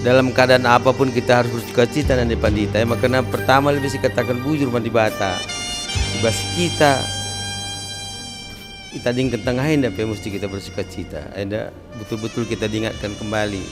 dalam keadaan apapun kita harus bersukacita dan pandita. Makanya pertama lebih sih katakan bujur mandi bata. Bas kita ding tengah ini apa mesti kita bersukacita. Ada betul-betul kita diingatkan kembali.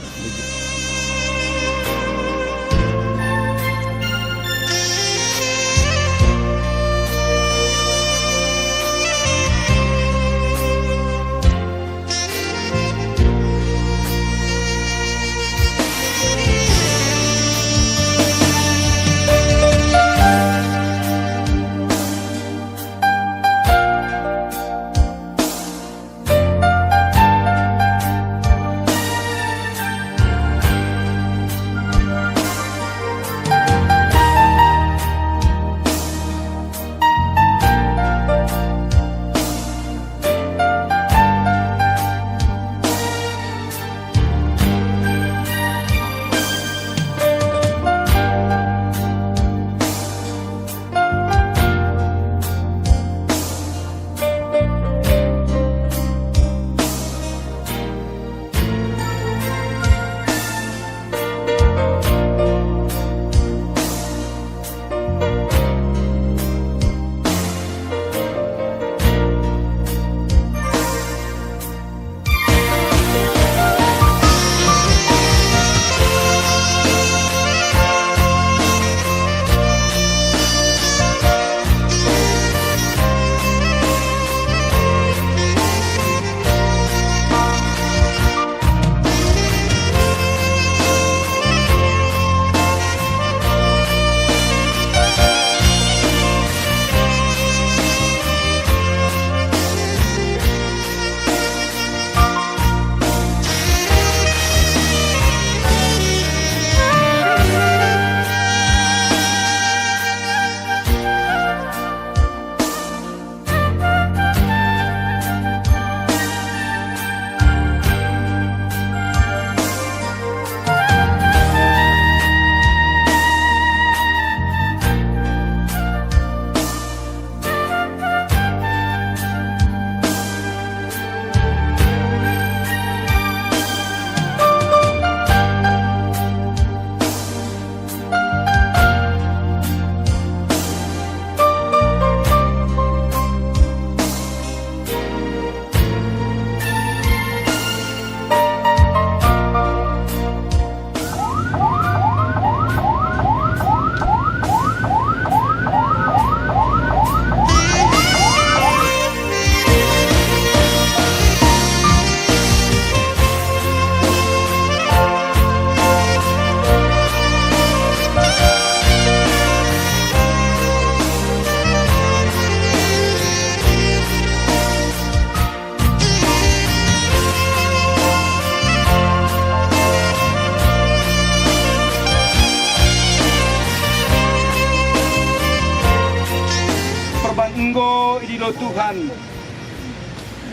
Engkau idilo Tuhan,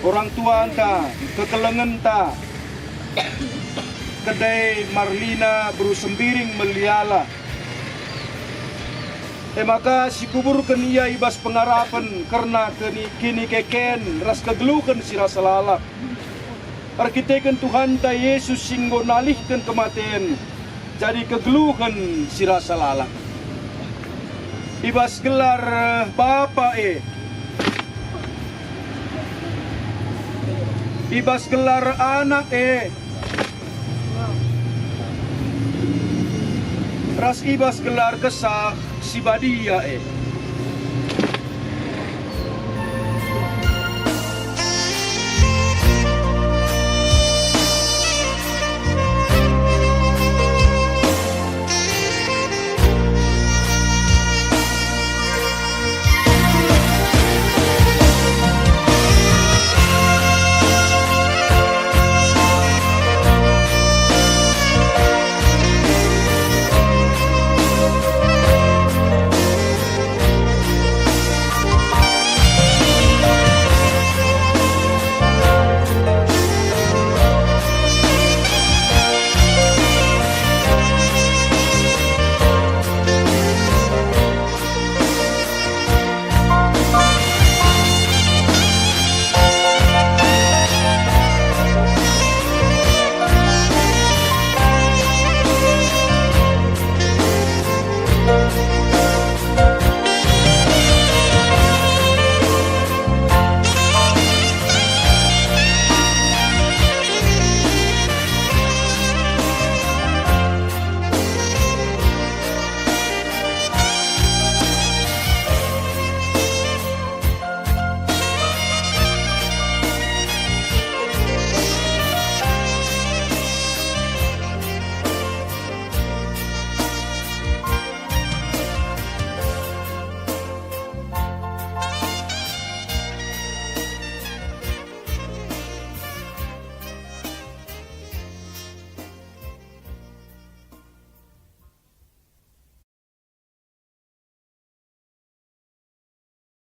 orang tua anta, kekelengan ta, kedai Marlina berusembiring meliala. Maka si kuburkan ia ibas pengarapan karena kini keken ras kegelukan si rasa lalap. Arkiteken Tuhan ta Yesus singgo nalihkan kematian, jadi kegeluhan si rasa lalap. Ibas gelar Bapa ibas gelar anak ras ibas gelar kesah si badia